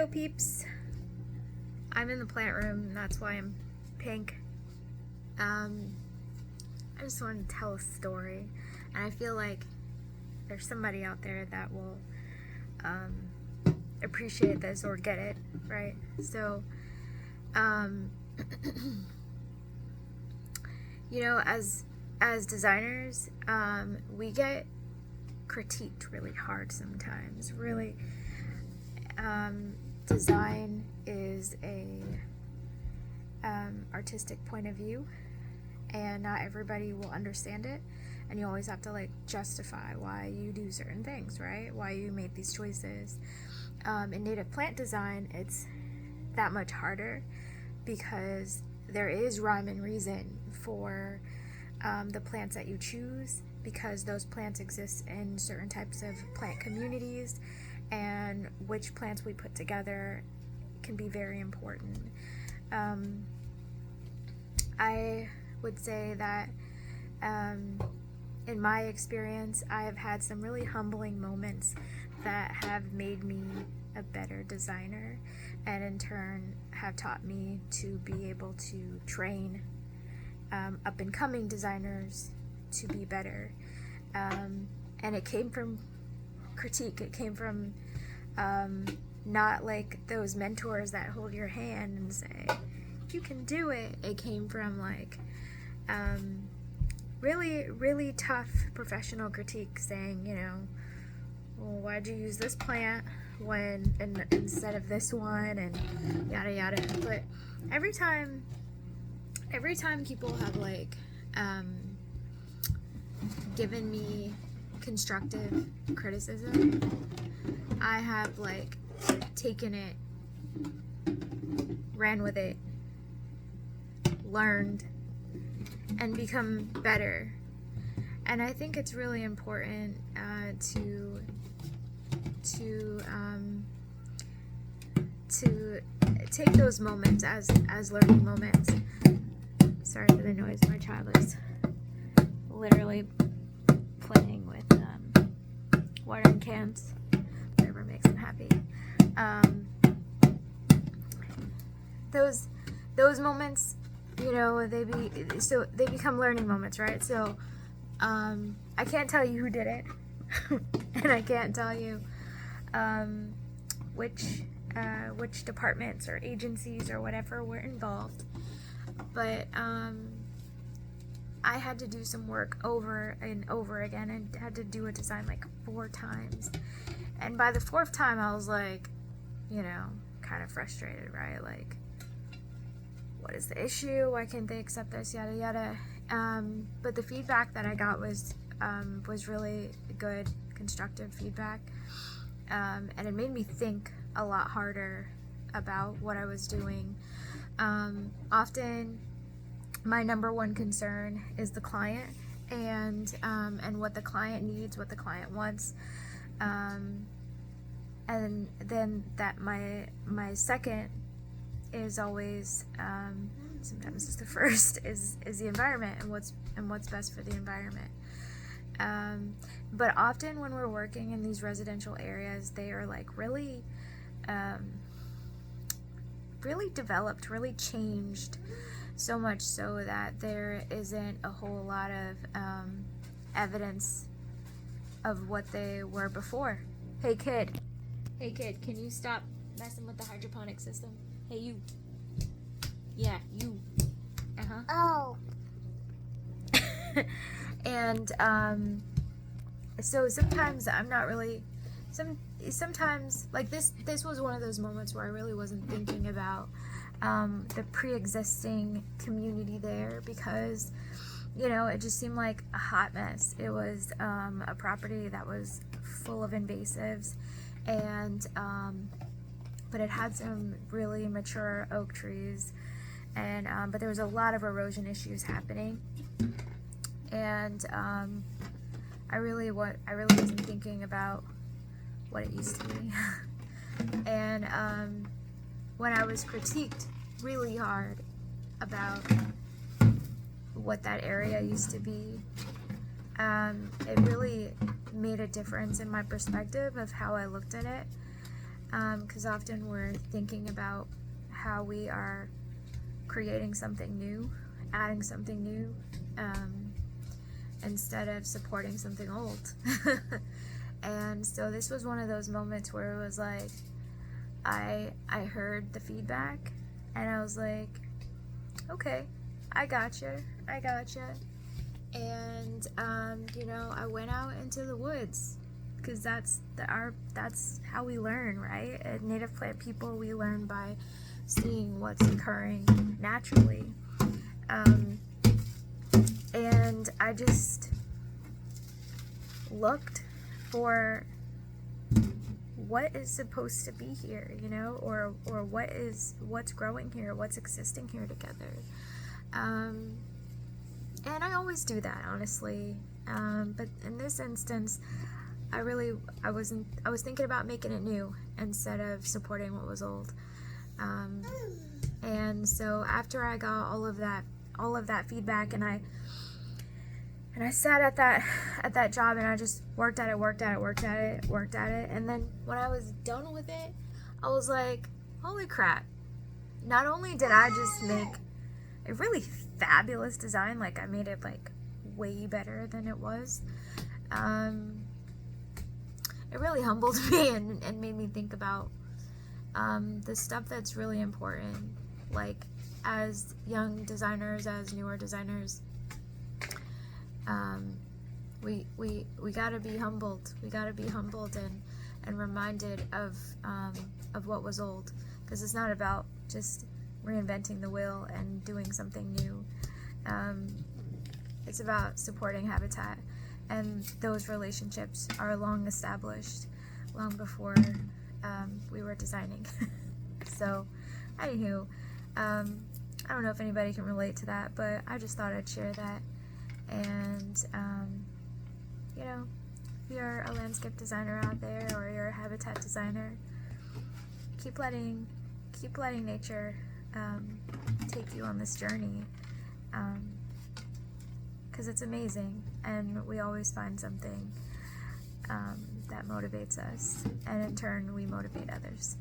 Hello peeps, I'm in the plant room, that's why I'm pink. I just wanted to tell a story, and I feel like there's somebody out there that will appreciate this or get it, right? So, you know, as designers, we get critiqued really hard sometimes. Really, design is a artistic point of view, and not everybody will understand it, and you always have to like justify why you do certain things, right? Why you make these choices. In native plant design, it's that much harder because there is rhyme and reason for the plants that you choose, because those plants exist in certain types of plant communities, and which plants we put together can be very important. I would say that in my experience, I have had some really humbling moments that have made me a better designer, and in turn have taught me to be able to train up and coming designers to be better. And it came from critique. It came from not like those mentors that hold your hand and say, you can do it. It came from like really, really tough professional critique saying, you know, well, why'd you use this plant instead of this one, and yada yada. But every time people have like given me constructive criticism, I have like taken it, ran with it, learned, and become better. And I think it's really important to take those moments as learning moments. Sorry for the noise. My child is literally playing with watering cans, whatever makes him happy. Those moments, you know, they become learning moments, right? So I can't tell you who did it, and I can't tell you which departments or agencies or whatever were involved, but I had to do some work over and over again, and had to do a design like 4 times. And by the 4th time, I was like, you know, kind of frustrated, right? Like, what is the issue? Why can't they accept this? Yada yada. But the feedback that I got was really good, constructive feedback, and it made me think a lot harder about what I was doing. Often, my number one concern is the client, and what the client needs, what the client wants, and then that my second is always, sometimes it's the first, is the environment and what's best for the environment. But often when we're working in these residential areas, they are like really developed, really changed, so much so that there isn't a whole lot of evidence of what they were before. Hey kid, can you stop messing with the hydroponic system? Hey you. Yeah, you. Oh. And so sometimes I'm not really, sometimes like this was one of those moments where I really wasn't thinking about the pre-existing community there, because, you know, it just seemed like a hot mess. It was a property that was full of invasives, and but it had some really mature oak trees, and but there was a lot of erosion issues happening, and I really wasn't thinking about what it used to be. And when I was critiqued really hard about what that area used to be, it really made a difference in my perspective of how I looked at it. because often we're thinking about how we are creating something new, adding something new, instead of supporting something old. And so this was one of those moments where it was like, I heard the feedback, and I was like, okay, I gotcha. And I went out into the woods, because that's how we learn, right? At Native Plant People, we learn by seeing what's occurring naturally. And I just looked for what is supposed to be here, or what's growing here, what's existing here together. And I always do that, honestly. But in this instance, I was thinking about making it new instead of supporting what was old. And so after I got all of that feedback, and I sat at that job, and I just worked at it. And then when I was done with it, I was like, holy crap. Not only did I just make a really fabulous design, like I made it like way better than it was. It really humbled me and made me think about the stuff that's really important. Like, as young designers, as newer designers, we gotta be humbled. We gotta be humbled and reminded of what was old, because it's not about just reinventing the wheel and doing something new. It's about supporting habitat, and those relationships are long established, long before we were designing. So, anywho, I don't know if anybody can relate to that, but I just thought I'd share that. And if you're a landscape designer out there, or you're a habitat designer, keep letting nature take you on this journey, because it's amazing, and we always find something that motivates us, and in turn we motivate others.